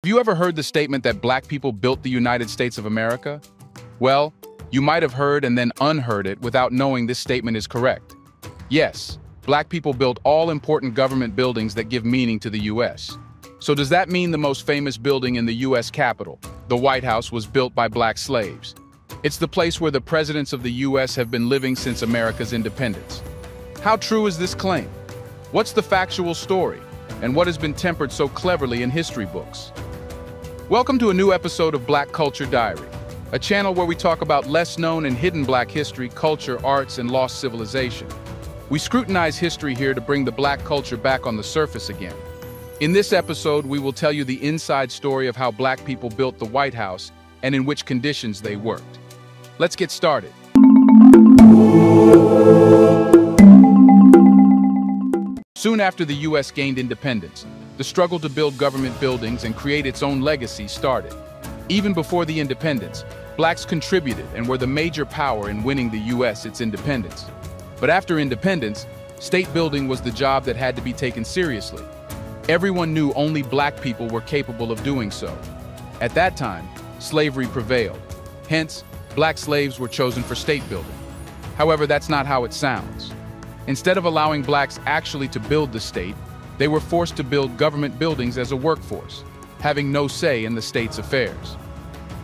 Have you ever heard the statement that black people built the United States of America? Well, you might have heard and then unheard it without knowing this statement is correct. Yes, black people built all important government buildings that give meaning to the U.S. So does that mean the most famous building in the U.S. Capitol, the White House, was built by black slaves? It's the place where the presidents of the U.S. have been living since America's independence. How true is this claim? What's the factual story? And what has been tempered so cleverly in history books? Welcome to a new episode of Black Culture Diary, a channel where we talk about less-known and hidden black history, culture, arts, and lost civilization. We scrutinize history here to bring the black culture back on the surface again. In this episode, we will tell you the inside story of how black people built the White House and in which conditions they worked. Let's get started. Soon after the U.S. gained independence, the struggle to build government buildings and create its own legacy started. Even before the independence, blacks contributed and were the major power in winning the U.S. its independence. But after independence, state building was the job that had to be taken seriously. Everyone knew only black people were capable of doing so. At that time, slavery prevailed. Hence, black slaves were chosen for state building. However, that's not how it sounds. Instead of allowing blacks actually to build the state, they were forced to build government buildings as a workforce, having no say in the state's affairs.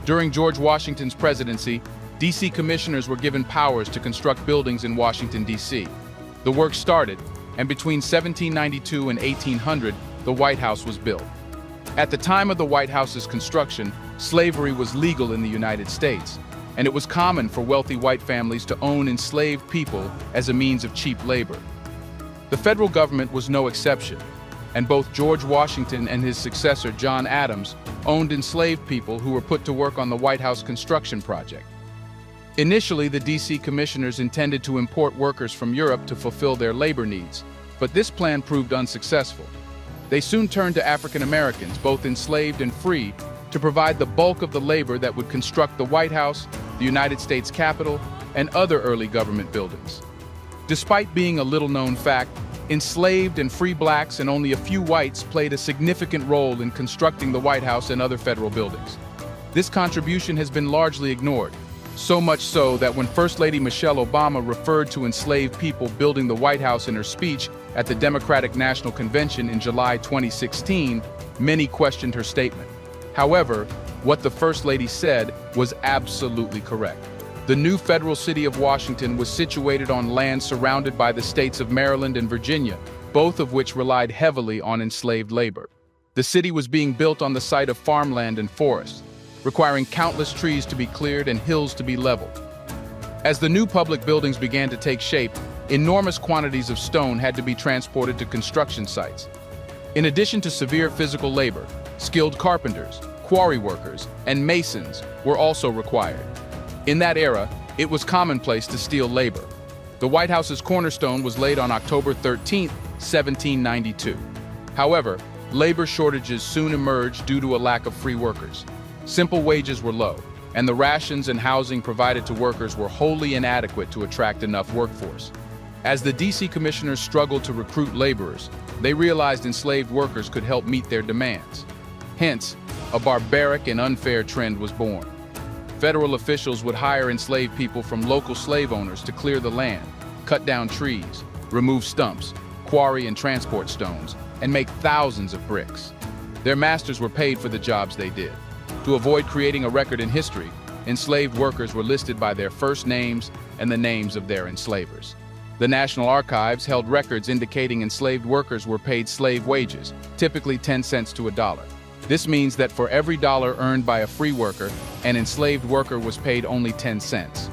During George Washington's presidency, D.C. commissioners were given powers to construct buildings in Washington, D.C. The work started, and between 1792 and 1800, the White House was built. At the time of the White House's construction, slavery was legal in the United States, and it was common for wealthy white families to own enslaved people as a means of cheap labor. The federal government was no exception, and both George Washington and his successor, John Adams, owned enslaved people who were put to work on the White House construction project. Initially, the D.C. commissioners intended to import workers from Europe to fulfill their labor needs, but this plan proved unsuccessful. They soon turned to African Americans, both enslaved and free, to provide the bulk of the labor that would construct the White House, the United States Capitol, and other early government buildings. Despite being a little-known fact, enslaved and free blacks and only a few whites played a significant role in constructing the White House and other federal buildings. This contribution has been largely ignored, so much so that when First Lady Michelle Obama referred to enslaved people building the White House in her speech at the Democratic National Convention in July 2016, many questioned her statement. However, what the First Lady said was absolutely correct. The new federal city of Washington was situated on land surrounded by the states of Maryland and Virginia, both of which relied heavily on enslaved labor. The city was being built on the site of farmland and forests, requiring countless trees to be cleared and hills to be leveled. As the new public buildings began to take shape, enormous quantities of stone had to be transported to construction sites. In addition to severe physical labor, skilled carpenters, quarry workers, and masons were also required. In that era, it was commonplace to steal labor. The White House's cornerstone was laid on October 13, 1792. However, labor shortages soon emerged due to a lack of free workers. Simple wages were low, and the rations and housing provided to workers were wholly inadequate to attract enough workforce. As the D.C. commissioners struggled to recruit laborers, they realized enslaved workers could help meet their demands. Hence, a barbaric and unfair trend was born. Federal officials would hire enslaved people from local slave owners to clear the land, cut down trees, remove stumps, quarry and transport stones, and make thousands of bricks. Their masters were paid for the jobs they did. To avoid creating a record in history, enslaved workers were listed by their first names and the names of their enslavers. The National Archives held records indicating enslaved workers were paid slave wages, typically 10 cents to $1. This means that for every dollar earned by a free worker, an enslaved worker was paid only 10 cents.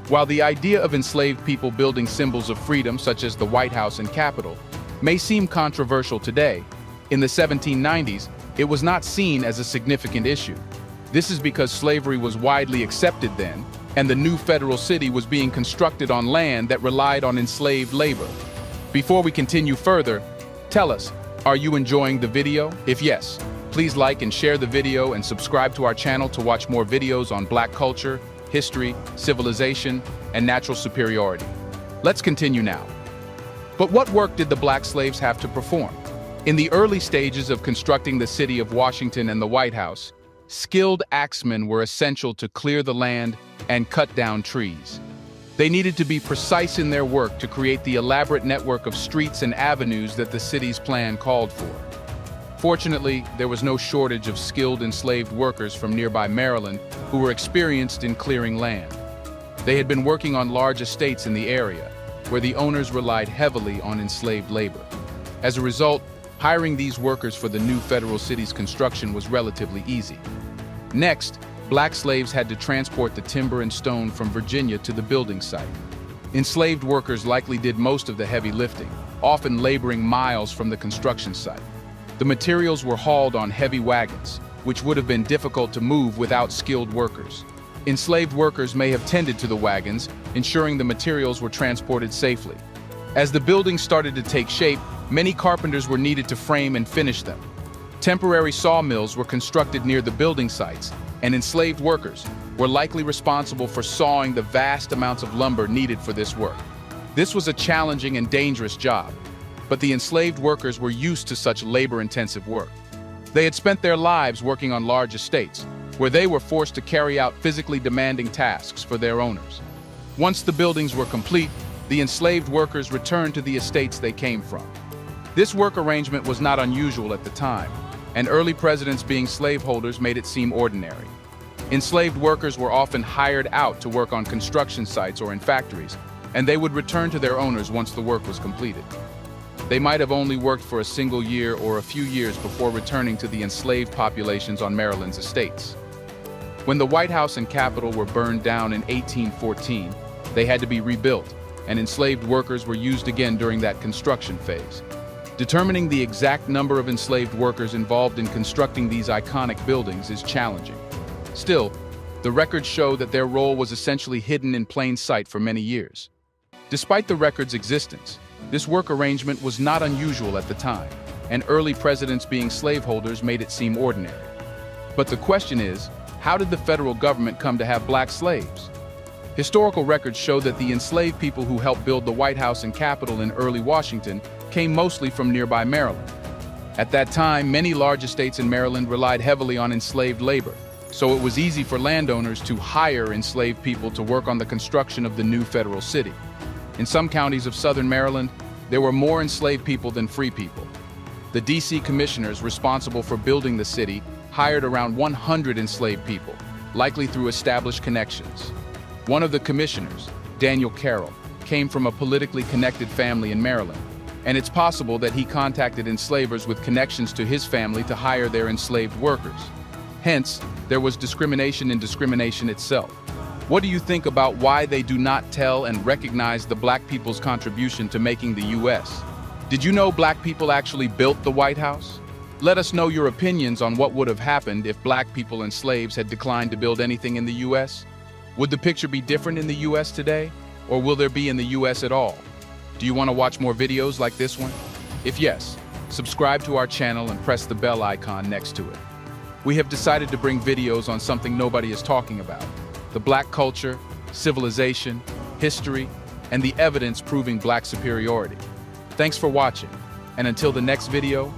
While the idea of enslaved people building symbols of freedom, such as the White House and Capitol, may seem controversial today, in the 1790s, it was not seen as a significant issue. This is because slavery was widely accepted then, and the new federal city was being constructed on land that relied on enslaved labor. Before we continue further, tell us, are you enjoying the video? If yes, please like and share the video and subscribe to our channel to watch more videos on black culture, history, civilization, and natural superiority. Let's continue now. But what work did the black slaves have to perform? In the early stages of constructing the city of Washington and the White House, skilled axemen were essential to clear the land and cut down trees. They needed to be precise in their work to create the elaborate network of streets and avenues that the city's plan called for. Fortunately, there was no shortage of skilled enslaved workers from nearby Maryland who were experienced in clearing land. They had been working on large estates in the area, where the owners relied heavily on enslaved labor. As a result, hiring these workers for the new federal city's construction was relatively easy. Next, black slaves had to transport the timber and stone from Virginia to the building site. Enslaved workers likely did most of the heavy lifting, often laboring miles from the construction site. The materials were hauled on heavy wagons, which would have been difficult to move without skilled workers. Enslaved workers may have tended to the wagons, ensuring the materials were transported safely. As the buildings started to take shape, many carpenters were needed to frame and finish them. Temporary sawmills were constructed near the building sites, and enslaved workers were likely responsible for sawing the vast amounts of lumber needed for this work. This was a challenging and dangerous job, but the enslaved workers were used to such labor-intensive work. They had spent their lives working on large estates, where they were forced to carry out physically demanding tasks for their owners. Once the buildings were complete, the enslaved workers returned to the estates they came from. This work arrangement was not unusual at the time, and early presidents being slaveholders made it seem ordinary. Enslaved workers were often hired out to work on construction sites or in factories, and they would return to their owners once the work was completed. They might have only worked for a single year or a few years before returning to the enslaved populations on Maryland's estates. When the White House and Capitol were burned down in 1814, they had to be rebuilt, and enslaved workers were used again during that construction phase. Determining the exact number of enslaved workers involved in constructing these iconic buildings is challenging. Still, the records show that their role was essentially hidden in plain sight for many years. Despite the record's existence, this work arrangement was not unusual at the time, and early presidents being slaveholders made it seem ordinary. But the question is, how did the federal government come to have black slaves? Historical records show that the enslaved people who helped build the White House and Capitol in early Washington came mostly from nearby Maryland. At that time, many large estates in Maryland relied heavily on enslaved labor, so it was easy for landowners to hire enslaved people to work on the construction of the new federal city. In some counties of southern Maryland, there were more enslaved people than free people. The D.C. commissioners responsible for building the city hired around 100 enslaved people, likely through established connections. One of the commissioners, Daniel Carroll, came from a politically connected family in Maryland, and it's possible that he contacted enslavers with connections to his family to hire their enslaved workers. Hence, there was discrimination in discrimination itself. What do you think about why they do not tell and recognize the black people's contribution to making the U.S.? Did you know black people actually built the White House? Let us know your opinions on what would have happened if black people and slaves had declined to build anything in the U.S. Would the picture be different in the U.S. today, or will there be in the U.S. at all? Do you want to watch more videos like this one? If yes, subscribe to our channel and press the bell icon next to it. We have decided to bring videos on something nobody is talking about: the black culture, civilization, history, and the evidence proving black superiority. Thanks for watching, and until the next video,